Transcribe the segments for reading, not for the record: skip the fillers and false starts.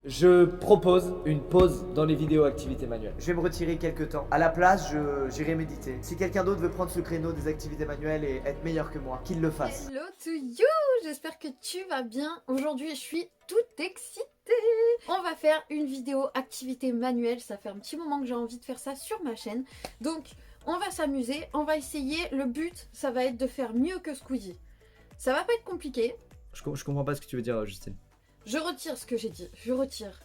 Je propose une pause dans les vidéos activités manuelles. Je vais me retirer quelques temps. À la place, j'irai méditer. Si quelqu'un d'autre veut prendre ce créneau des activités manuelles et être meilleur que moi, qu'il le fasse. Hello to you! J'espère que tu vas bien. Aujourd'hui, je suis toute excitée. On va faire une vidéo activité manuelle. Ça fait un petit moment que j'ai envie de faire ça sur ma chaîne. Donc, on va s'amuser, on va essayer. Le but, ça va être de faire mieux que Squeezie. Ça va pas être compliqué. Je comprends pas ce que tu veux dire, Justine. Je retire ce que j'ai dit. Je retire.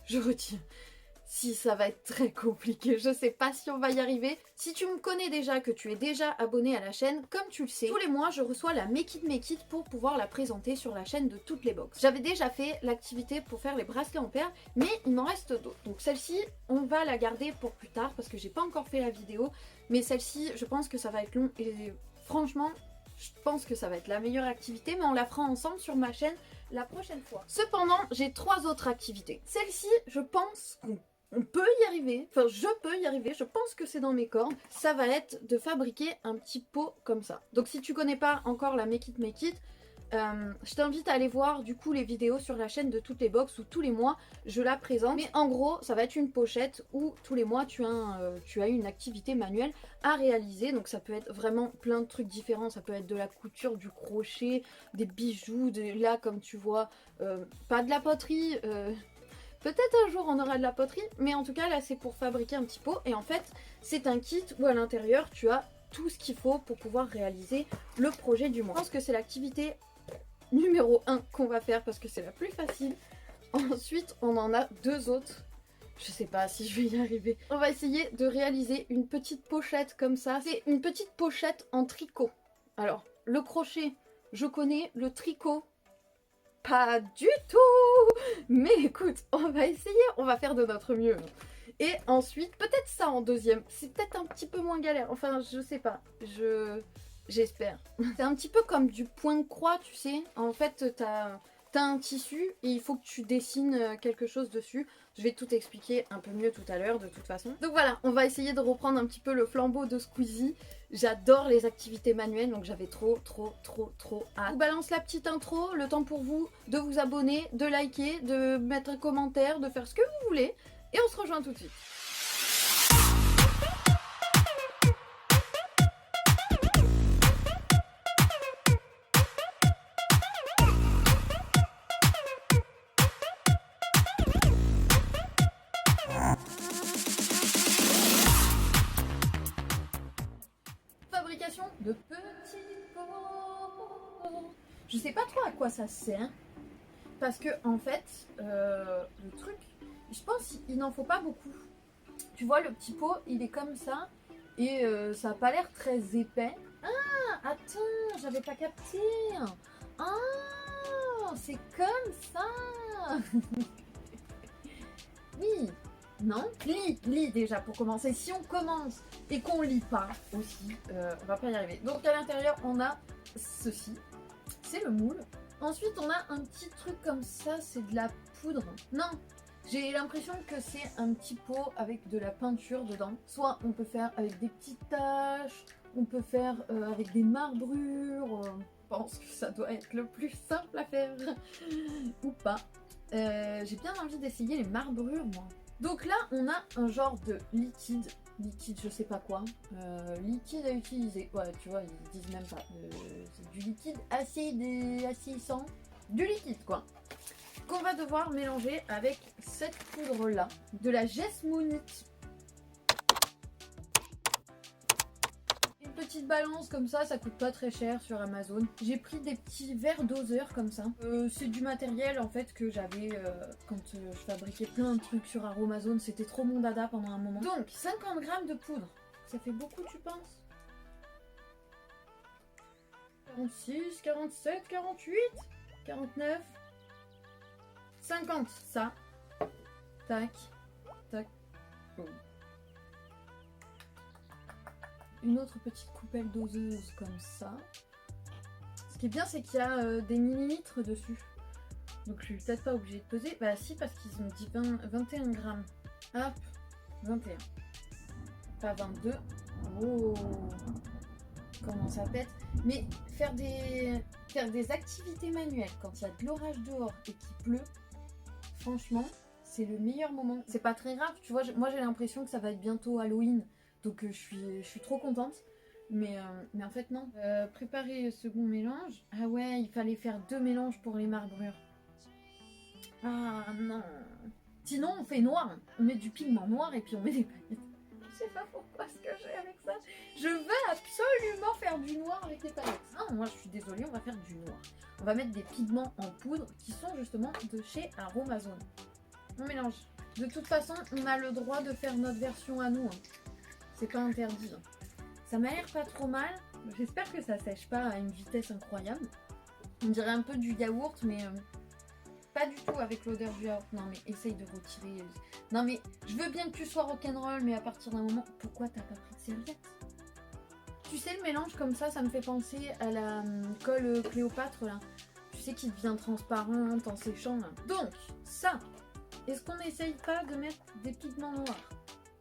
Si ça va être très compliqué, je sais pas si on va y arriver. Si tu me connais déjà, que tu es déjà abonné à la chaîne, comme tu le sais, tous les mois je reçois la Make It pour pouvoir la présenter sur la chaîne de toutes les box. J'avais déjà fait l'activité pour faire les bracelets en perles, mais il m'en reste d'autres. Donc celle-ci, on va la garder pour plus tard parce que j'ai pas encore fait la vidéo. Mais celle-ci, je pense que ça va être long et franchement, je pense que ça va être la meilleure activité, mais on la fera ensemble sur ma chaîne la prochaine fois. Cependant, j'ai 3 autres activités. Celle-ci, je pense qu'on peut y arriver, enfin je peux y arriver, je pense que c'est dans mes cordes. Ça va être de fabriquer un petit pot comme ça. Donc si tu connais pas encore la Make It, je t'invite à aller voir du coup les vidéos sur la chaîne de toutes les box où tous les mois je la présente. Mais en gros ça va être une pochette où tous les mois tu as une activité manuelle à réaliser. Donc ça peut être vraiment plein de trucs différents. Ça peut être de la couture, du crochet, des bijoux, là comme tu vois, pas de la poterie. Peut-être un jour on aura de la poterie, mais en tout cas là c'est pour fabriquer un petit pot. Et en fait c'est un kit où à l'intérieur tu as tout ce qu'il faut pour pouvoir réaliser le projet du mois. Je pense que c'est l'activité numéro 1 qu'on va faire parce que c'est la plus facile. Ensuite on en a 2 autres. Je sais pas si je vais y arriver. On va essayer de réaliser une petite pochette comme ça. C'est une petite pochette en tricot. Alors le crochet je connais, le tricot pas du tout. Mais écoute, on va essayer, on va faire de notre mieux. Et ensuite, peut-être ça en deuxième. C'est peut-être un petit peu moins galère. Enfin, je sais pas. J'espère. C'est un petit peu comme du point de croix, tu sais. En fait, t'as un tissu et il faut que tu dessines quelque chose dessus. Je vais tout expliquer un peu mieux tout à l'heure de toute façon. Donc voilà, on va essayer de reprendre un petit peu le flambeau de Squeezie. J'adore les activités manuelles, donc j'avais trop hâte. Je vous balance la petite intro, le temps pour vous de vous abonner, de liker, de mettre un commentaire, de faire ce que vous voulez. Et on se rejoint tout de suite. Fabrication de petits pots. Je sais pas trop à quoi ça sert. Parce que en fait, le truc, je pense qu'il n'en faut pas beaucoup. Tu vois, le petit pot, il est comme ça. Et ça n'a pas l'air très épais. Ah, attends, j'avais pas capté. Ah, c'est comme ça. Oui, non, lis déjà pour commencer. Si on commence et qu'on lit pas aussi, on va pas y arriver. Donc à l'intérieur, on a ceci. C'est le moule. Ensuite, on a un petit truc comme ça, c'est de la poudre. Non, j'ai l'impression que c'est un petit pot avec de la peinture dedans. Soit on peut faire avec des petites taches, on peut faire avec des marbrures. Je pense que ça doit être le plus simple à faire. Ou pas. J'ai bien envie d'essayer les marbrures, moi. Donc là, on a un genre de liquide, je sais pas quoi, liquide à utiliser. Ouais, tu vois, ils disent même pas. C'est du liquide assisant, du liquide quoi. Qu'on va devoir mélanger avec cette poudre là, de la Jesmonite. Une petite balance comme ça coûte pas très cher sur Amazon. J'ai pris des petits verres doseurs comme ça. C'est du matériel en fait que j'avais quand je fabriquais plein de trucs sur Aromazone. C'était trop mon dada pendant un moment. Donc 50 grammes de poudre. Ça fait beaucoup tu penses? 46, 47, 48, 49, 50. Ça. Tac. Tac. Oh. Une autre petite coupelle doseuse comme ça. Ce qui est bien, c'est qu'il y a des millilitres dessus. Donc je suis peut-être pas obligée de peser. Bah si, parce qu'ils ont dit 21 grammes. Hop, 21. Pas 22. Oh, comment ça pète. Mais faire des activités manuelles quand il y a de l'orage dehors et qu'il pleut, franchement, c'est le meilleur moment. C'est pas très grave, tu vois, moi j'ai l'impression que ça va être bientôt Halloween, donc je suis trop contente. Mais en fait non. Préparer le second mélange. Ah ouais, il fallait faire 2 mélanges pour les marbrures. Ah non. Sinon on fait noir. On met du pigment noir et puis on met des paillettes. Je sais pas pourquoi ce que j'ai avec ça. Je veux absolument faire du noir avec les paillettes. Non, moi je suis désolée, on va faire du noir. On va mettre des pigments en poudre qui sont justement de chez Aromazone. On mélange. De toute façon, on a le droit de faire notre version à nous. Hein. C'est pas interdit. Hein. Ça m'a l'air pas trop mal. J'espère que ça sèche pas à une vitesse incroyable. On dirait un peu du yaourt, mais pas du tout avec l'odeur du yaourt. Non mais essaye de retirer. Non mais je veux bien que tu sois rock'n'roll, mais à partir d'un moment, pourquoi t'as pas pris de serviette? Tu sais, le mélange comme ça me fait penser à la colle Cléopâtre là. Tu sais, qui devient transparente en séchant là. Donc, ça, est-ce qu'on n'essaye pas de mettre des pigments noirs?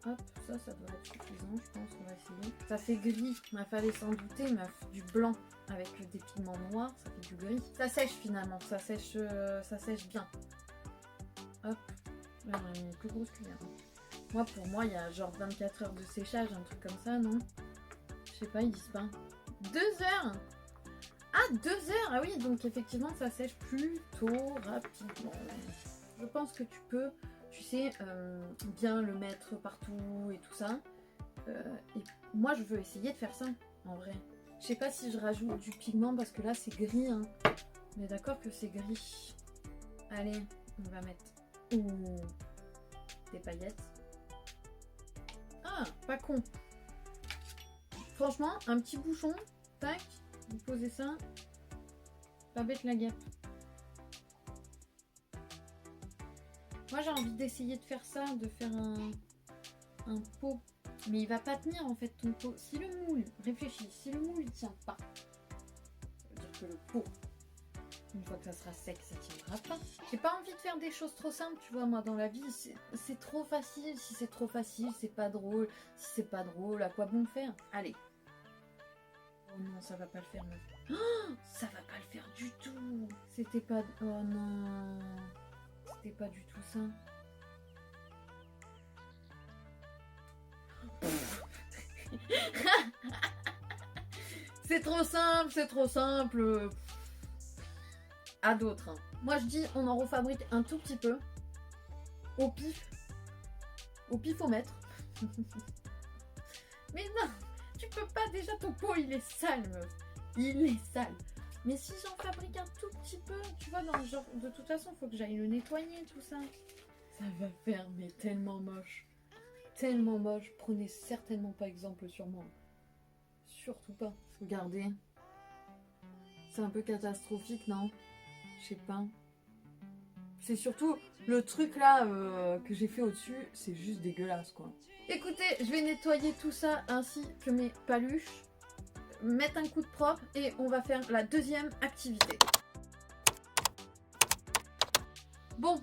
Hop, ça doit être suffisant, je pense qu'on va essayer. Ça fait gris, il fallait s'en douter, meuf. Du blanc avec des pigments noirs, ça fait du gris. Ça sèche finalement, ça sèche bien. Hop, là on a une plus grosse cuillère. Moi, pour moi, il y a genre 24 heures de séchage, un truc comme ça, non? Je sais pas, ils disent pas. 2 heures? Ah, 2 heures! Ah oui, donc effectivement, ça sèche plutôt rapidement. Je pense que tu peux... Tu sais, bien le mettre partout et tout ça. Et moi, je veux essayer de faire ça, en vrai. Je sais pas si je rajoute du pigment parce que là, c'est gris. Hein. On est d'accord que c'est gris. Allez, on va mettre des paillettes. Ah, pas con. Franchement, un petit bouchon. Tac, vous posez ça. Pas bête la guêpe. Moi j'ai envie d'essayer de faire ça, de faire un pot. Mais il va pas tenir en fait ton pot. Si le moule, réfléchis, si le moule il tient pas, ça veut dire que le pot, une fois que ça sera sec, ça tiendra pas. J'ai pas envie de faire des choses trop simples, tu vois, moi dans la vie, c'est trop facile. Si c'est trop facile, c'est pas drôle. Si c'est pas drôle, à quoi bon le faire? Allez. Oh non, ça va pas le faire, meuf. Oh, ça va pas le faire du tout. C'était pas... Oh non. C'était pas du tout ça. C'est trop simple, c'est trop simple. À d'autres. Hein. Moi je dis on en refabrique un tout petit peu. Au pif. Au pifomètre. Mais non, tu peux pas, déjà ton pot il est sale meuf. Il est sale. Mais si j'en fabrique un tout petit peu, tu vois, dans le genre, de toute façon, faut que j'aille le nettoyer, tout ça. Ça va faire, mais tellement moche. Tellement moche. Prenez certainement pas exemple sur moi. Surtout pas. Regardez. C'est un peu catastrophique, non? Je sais pas. C'est surtout le truc là que j'ai fait au-dessus, c'est juste dégueulasse, quoi. Écoutez, je vais nettoyer tout ça ainsi que mes paluches. Mettre un coup de propre et on va faire la deuxième activité. Bon.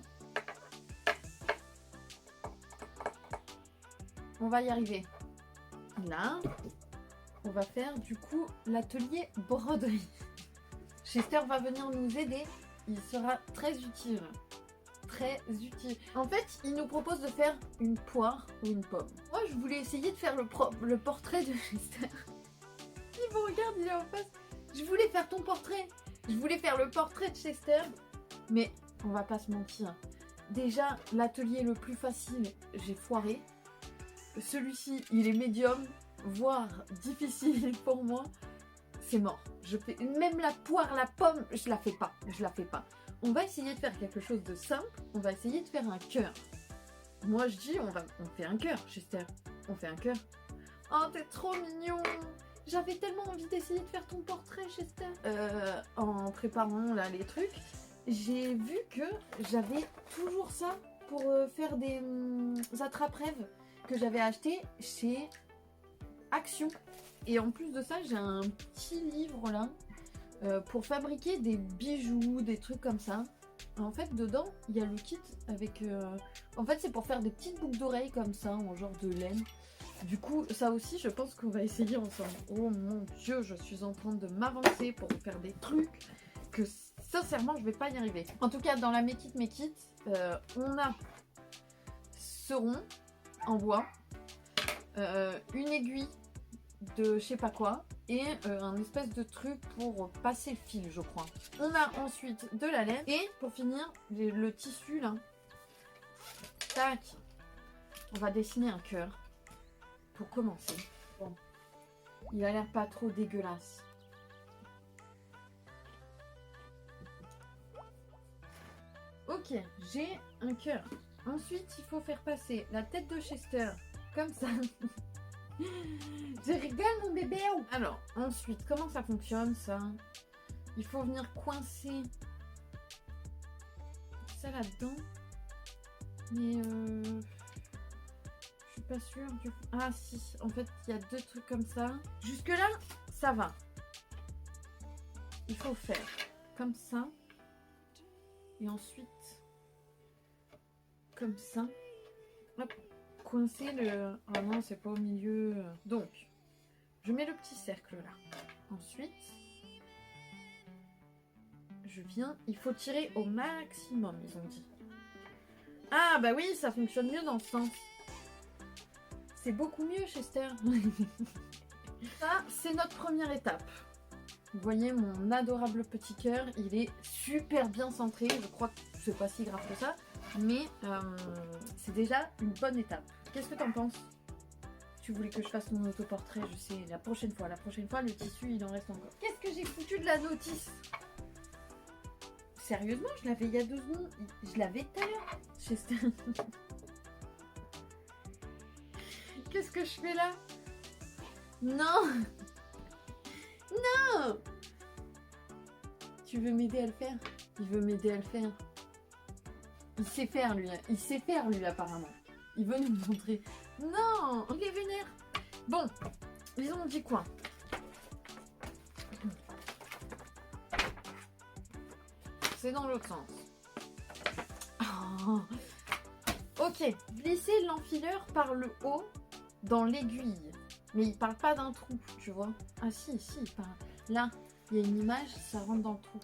On va y arriver. Là, on va faire du coup l'atelier broderie. Chester va venir nous aider. Il sera très utile. Très utile. En fait, il nous propose de faire une poire ou une pomme. Moi, je voulais essayer de faire le portrait de Chester. Il me regarde, il est en face. Je voulais faire ton portrait. Je voulais faire le portrait de Chester. Mais on va pas se mentir. Déjà, l'atelier le plus facile, j'ai foiré. Celui-ci, il est médium, voire difficile pour moi. C'est mort. Je fais même la poire, la pomme, je la fais pas. Je la fais pas. On va essayer de faire quelque chose de simple. On va essayer de faire un cœur. Moi, je dis, on fait un cœur, Chester. On fait un cœur. Oh, t'es trop mignon. J'avais tellement envie d'essayer de faire ton portrait, Chester. En préparant là les trucs, j'ai vu que j'avais toujours ça pour faire des attrape-rêves que j'avais acheté chez Action. Et en plus de ça, j'ai un petit livre là pour fabriquer des bijoux, des trucs comme ça. En fait, dedans, il y a le kit avec... En fait, c'est pour faire des petites boucles d'oreilles comme ça, en genre de laine. Du coup, ça aussi, je pense qu'on va essayer ensemble. Oh mon Dieu, je suis en train de m'avancer pour faire des trucs que, sincèrement, je vais pas y arriver. En tout cas, dans la Make It, on a ce rond en bois, une aiguille de je sais pas quoi et un espèce de truc pour passer le fil, je crois. On a ensuite de la laine et pour finir le tissu là. Tac. On va dessiner un cœur pour commencer. Bon. Il a l'air pas trop dégueulasse. Ok, j'ai un cœur. Ensuite, il faut faire passer la tête de Chester comme ça. Je rigole mon bébé. Alors, ensuite, comment ça fonctionne ça? Il faut venir coincer ça là-dedans. Mais je suis pas sûre du... Ah si, en fait, il y a deux trucs comme ça. Jusque là, ça va. Il faut faire comme ça. Et ensuite, comme ça. Hop, coincer le... Ah non, c'est pas au milieu. Donc, je mets le petit cercle là. Ensuite, je viens... Il faut tirer au maximum, ils ont dit. Ah bah oui, ça fonctionne mieux dans ce sens. C'est beaucoup mieux, Chester. Ça, c'est notre première étape. Vous voyez mon adorable petit cœur, il est super bien centré. Je crois que c'est pas si grave que ça, mais c'est déjà une bonne étape. Qu'est-ce que t'en penses? Tu voulais que je fasse mon autoportrait, je sais, la prochaine fois, le tissu, il en reste encore. Qu'est-ce que j'ai foutu de la notice? Sérieusement, je l'avais il y a 2 secondes. Je l'avais tout à l'heure. Qu'est-ce que je fais là? Non. Non. Tu veux m'aider à le faire? Il veut m'aider à le faire. Il sait faire lui. Il sait faire lui apparemment. Il veut nous montrer. Non, il est vénère. Bon, ils ont dit quoi? C'est dans l'autre sens. Oh. Ok, glisser l'enfileur par le haut dans l'aiguille. Mais il parle pas d'un trou, tu vois. Ah si, il parle. Là, il y a une image, ça rentre dans le trou.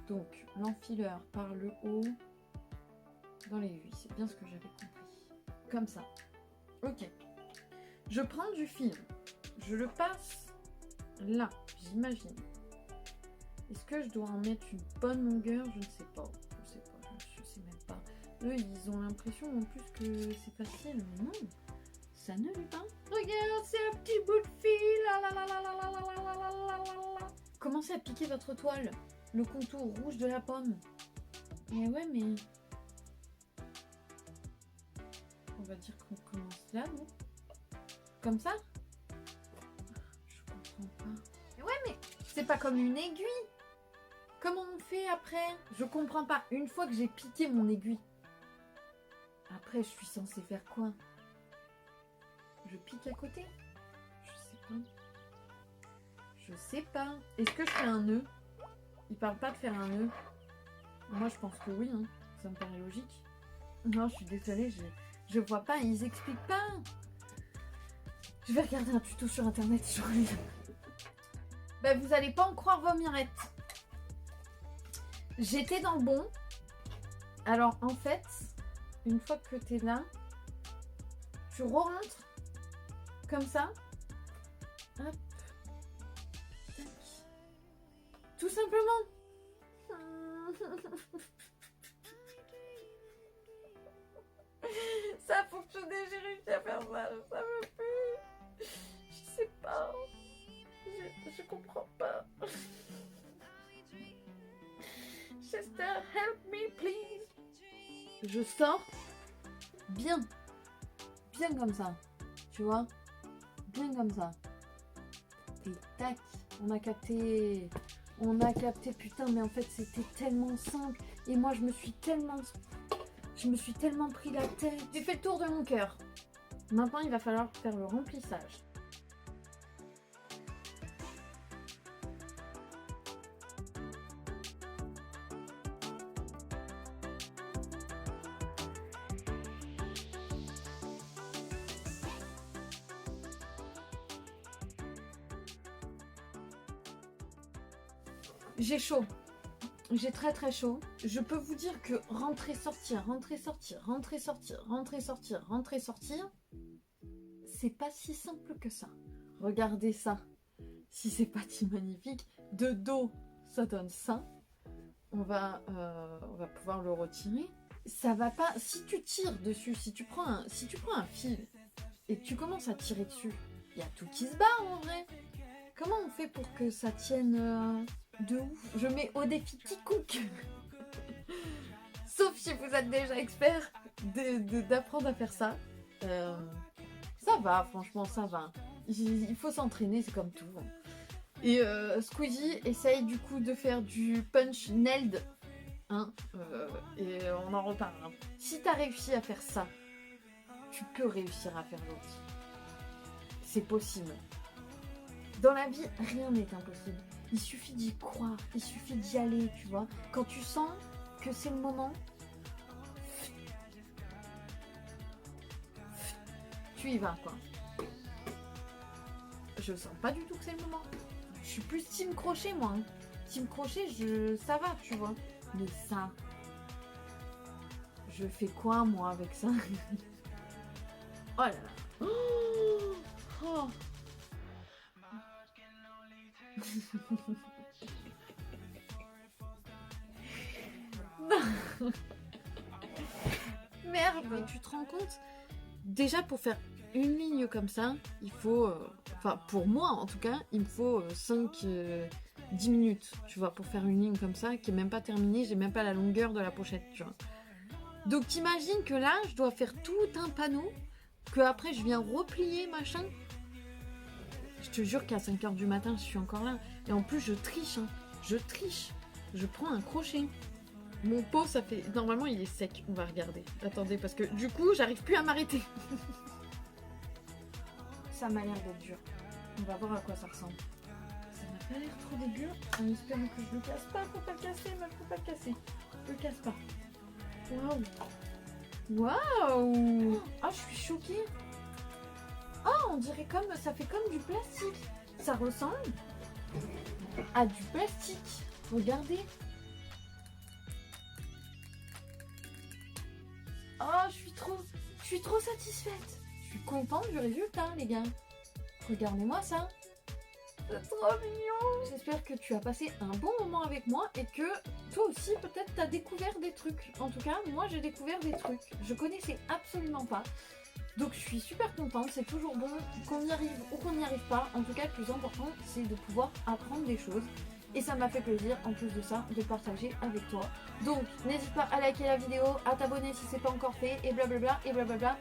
Donc, l'enfileur par le haut dans l'aiguille. C'est bien ce que j'avais compris. Comme ça. Ok. Je prends du film. Je le passe là, j'imagine. Est-ce que je dois en mettre une bonne longueur? Je ne sais pas. Je sais même pas. Eux, ils ont l'impression en plus que c'est facile. Mais non, ça ne l'est pas. Regarde, c'est un petit bout de fil. La, la, la, la, la, la, la, la, la, la, la. Commencez à piquer votre toile. Le contour rouge de la pomme. Mais ouais, mais... On va dire qu'on commence là, non? Comme ça? Je comprends pas. Mais ouais, mais c'est pas comme une aiguille. Comment on fait après? Je comprends pas. Une fois que j'ai piqué mon aiguille, après je suis censée faire quoi? Je pique à côté? Je sais pas. Je sais pas. Est-ce que je fais un nœud? Il parle pas de faire un nœud. Moi je pense que oui, hein. Ça me paraît logique. Non, je suis désolée, je vois pas, ils expliquent pas. Je vais regarder un tuto sur internet sur lui. Ben vous allez pas en croire vos mirettes. J'étais dans le bon. Alors en fait, une fois que t'es là, tu rentres comme ça. Hop. Tac. Tout simplement. Ça a fonctionné, j'ai réussi à faire ça, je savais plus. Je sais pas. Je comprends pas. Chester, help me please. Je sors bien. Bien comme ça. Tu vois? Bien comme ça. Et tac, on a capté. On a capté, putain, mais en fait c'était tellement simple. Et moi je me suis tellement pris la tête. J'ai fait le tour de mon cœur. Maintenant il va falloir faire le remplissage. J'ai chaud. j'ai très très chaud. Je peux vous dire que rentrer, sortir, rentrer, sortir, rentrer, sortir, rentrer, sortir, rentrer, sortir, c'est pas si simple que ça. Regardez ça. Si c'est pas si magnifique, de dos, ça donne ça. On va pouvoir le retirer. Ça va pas. Si tu tires dessus, si tu prends un fil et que tu commences à tirer dessus, il y a tout qui se barre en vrai. Comment on fait pour que ça tienne de ouf? Je mets au défi Tikouk. Sauf si vous êtes déjà expert d'apprendre à faire ça. Ça va, franchement, ça va. Il faut s'entraîner, c'est comme tout. Et Squeezie essaye du coup de faire du punch nailed. Hein, et on en reparle. Hein. Si t'as réussi à faire ça, tu peux réussir à faire l'autre. C'est possible. Dans la vie, rien n'est impossible. Il suffit d'y croire, il suffit d'y aller, tu vois. Quand tu sens que c'est le moment, tu y vas, quoi. Je sens pas du tout que c'est le moment. Je suis plus team crochet, moi. Hein. Team crochet, ça va, tu vois. Mais ça, je fais quoi, moi, avec ça? Oh là là. Oh. Merde, mais tu te rends compte? Déjà, pour faire une ligne comme ça, il faut... Enfin, pour moi, en tout cas, il me faut 5-10 minutes, tu vois, pour faire une ligne comme ça, qui est même pas terminée, j'ai même pas la longueur de la pochette, tu vois. Donc, t'imagines que là, je dois faire tout un panneau, que après je viens replier, machin. Je te jure qu'à 5h du matin, je suis encore là. Et en plus, je triche, hein. Je triche. Je prends un crochet. Mon pot, ça fait... Normalement, il est sec. On va regarder. Attendez, parce que du coup, j'arrive plus à m'arrêter. Ça m'a l'air d'être dur. On va voir à quoi ça ressemble. Ça m'a pas l'air trop dégueu. En espérant que je le casse pas. Faut pas le casser, mais faut pas le casser. Je le casse pas. Waouh. Waouh. Ah, je suis choquée. Oh, on dirait comme... Ça fait comme du plastique. Ça ressemble à du plastique. Regardez. Oh, je suis trop satisfaite. Je suis contente du résultat, les gars. Regardez-moi ça. C'est trop mignon. J'espère que tu as passé un bon moment avec moi et que toi aussi, peut-être, tu as découvert des trucs. En tout cas, moi, j'ai découvert des trucs. Je connaissais absolument pas. Donc, je suis super contente. C'est toujours bon qu'on y arrive ou qu'on n'y arrive pas. En tout cas, le plus important, c'est de pouvoir apprendre des choses. Et ça m'a fait plaisir, en plus de ça, de partager avec toi. Donc, n'hésite pas à liker la vidéo, à t'abonner si c'est pas encore fait, et blablabla, et blablabla.